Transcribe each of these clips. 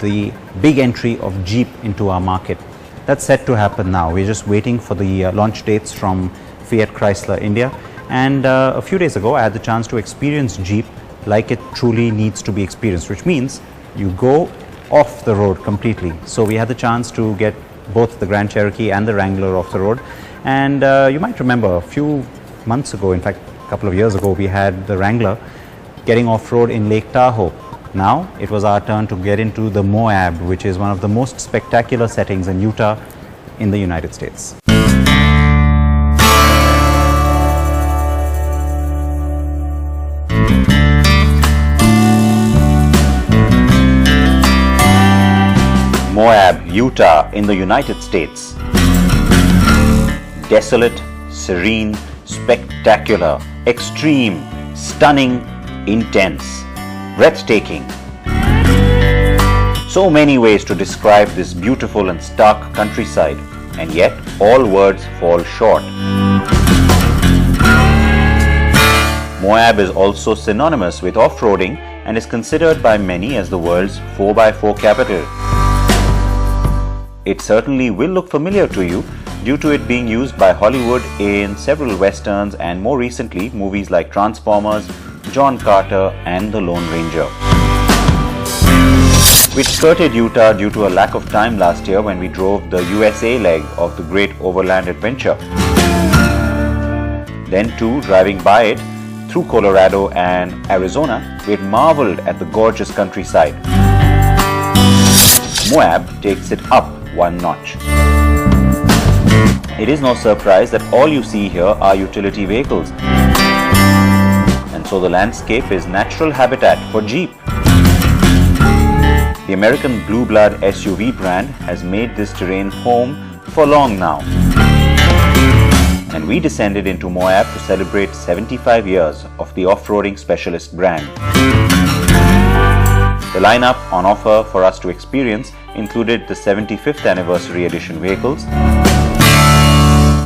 the big entry of Jeep into our market. That's set to happen now. We're just waiting for the launch dates from Fiat Chrysler India. And a few days ago, I had the chance to experience Jeep like it truly needs to be experienced, which means you go off the road completely. So we had the chance to get both the Grand Cherokee and the Wrangler off the road. And you might remember a few months ago, in fact, a couple of years ago, we had the Wrangler getting off-road in Lake Tahoe. Now it was our turn to get into the Moab, which is one of the most spectacular settings in Utah in the United States. Moab, Utah in the United States. Desolate, serene, spectacular, extreme, stunning, intense, breathtaking. So many ways to describe this beautiful and stark countryside, and yet all words fall short. Moab is also synonymous with off-roading and is considered by many as the world's 4x4 capital. It certainly will look familiar to you due to it being used by Hollywood in several westerns and more recently movies like Transformers, John Carter and The Lone Ranger. We skirted Utah due to a lack of time last year when we drove the USA leg of the Great Overland Adventure. Then too, driving by it through Colorado and Arizona, we had marveled at the gorgeous countryside. Moab takes it up one notch. It is no surprise that all you see here are utility vehicles, and so the landscape is natural habitat for Jeep. The American Blue Blood SUV brand has made this terrain home for long now, and we descended into Moab to celebrate 75 years of the off-roading specialist brand. The lineup on offer for us to experience included the 75th anniversary edition vehicles,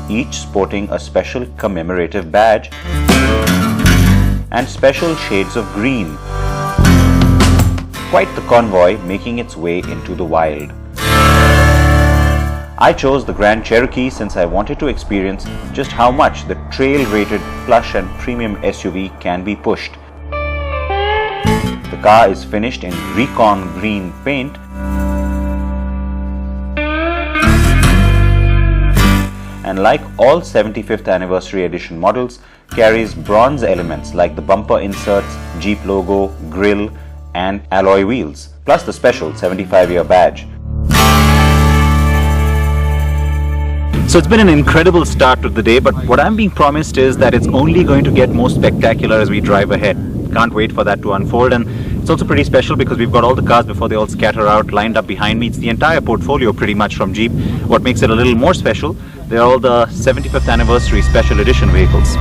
each sporting a special commemorative badge and special shades of green. Quite the convoy making its way into the wild. I chose the Grand Cherokee since I wanted to experience just how much the trail-rated plush and premium SUV can be pushed. The car is finished in Recon green paint and like all 75th anniversary edition models carries bronze elements like the bumper inserts, Jeep logo, grille and alloy wheels, plus the special 75-year badge. So it's been an incredible start to the day, but what I'm being promised is that it's only going to get more spectacular as we drive ahead. Can't wait for that to unfold, and it's also pretty special because we've got all the cars before they all scatter out lined up behind me. It's the entire portfolio pretty much from Jeep. What makes it a little more special, they're all the 75th anniversary special edition vehicles.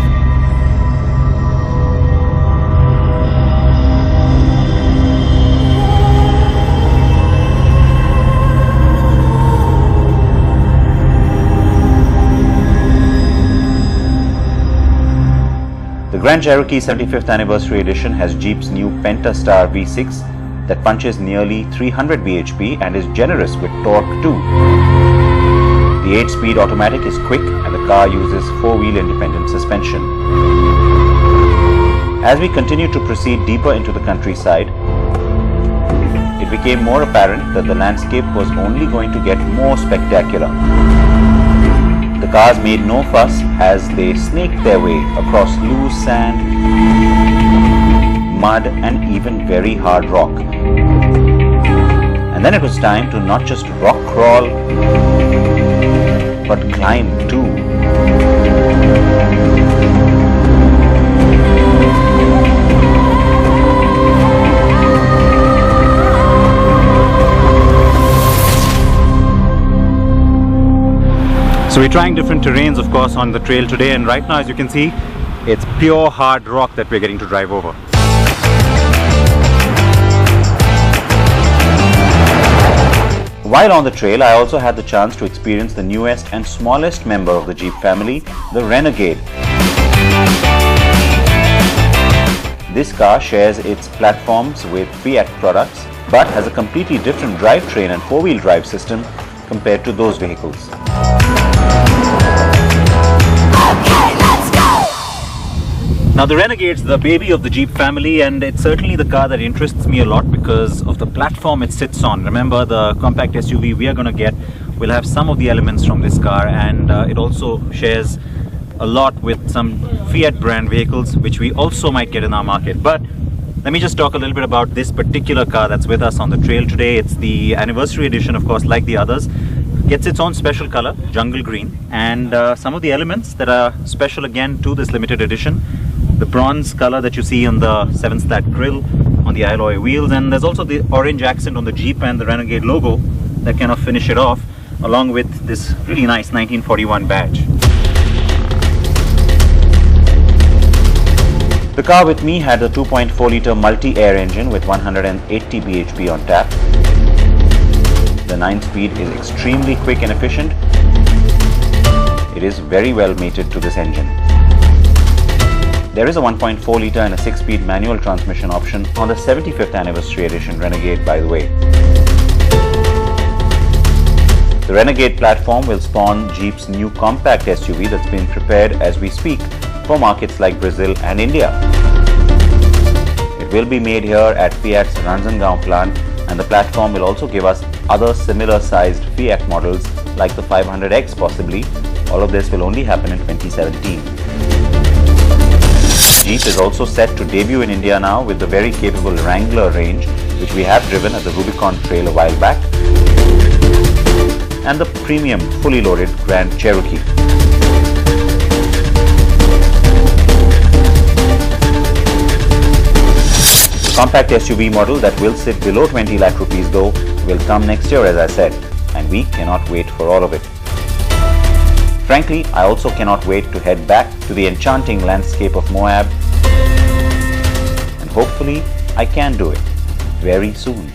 The Grand Cherokee 75th Anniversary Edition has Jeep's new Pentastar V6 that punches nearly 300 bhp and is generous with torque too. The 8-speed automatic is quick and the car uses 4-wheel independent suspension. As we continue to proceed deeper into the countryside, it became more apparent that the landscape was only going to get more spectacular. The cars made no fuss as they snaked their way across loose sand, mud and even very hard rock. And then it was time to not just rock crawl, but climb too. So we're trying different terrains, of course, on the trail today, and right now, as you can see, it's pure hard rock that we're getting to drive over. While on the trail, I also had the chance to experience the newest and smallest member of the Jeep family, the Renegade. This car shares its platforms with Fiat products, but has a completely different drivetrain and four-wheel drive system compared to those vehicles. Now the Renegade's the baby of the Jeep family, and it's certainly the car that interests me a lot because of the platform it sits on. Remember, the compact SUV we are going to get will have some of the elements from this car, and it also shares a lot with some Fiat brand vehicles which we also might get in our market. But let me just talk a little bit about this particular car that's with us on the trail today. It's the anniversary edition, of course, like the others. Gets its own special color, jungle green, and some of the elements that are special again to this limited edition. The bronze color that you see on the 7-slat grille, on the alloy wheels, and there's also the orange accent on the Jeep and the Renegade logo that kind of finish it off, along with this really nice 1941 badge. The car with me had a 2.4-litre multi-air engine with 180 bhp on tap. The 9-speed is extremely quick and efficient. It is very well mated to this engine. There is a 1.4-litre and a 6-speed manual transmission option on the 75th anniversary edition Renegade, by the way. The Renegade platform will spawn Jeep's new compact SUV that's been prepared as we speak for markets like Brazil and India. It will be made here at Fiat's Ranjangaon plant, and the platform will also give us other similar sized Fiat models like the 500X possibly. All of this will only happen in 2017. Jeep is also set to debut in India now with the very capable Wrangler range, which we have driven at the Rubicon Trail a while back, and the premium fully loaded Grand Cherokee. The compact SUV model that will sit below 20 lakh rupees though will come next year, as I said, and we cannot wait for all of it. Frankly, I also cannot wait to head back to the enchanting landscape of Moab, and hopefully I can do it very soon.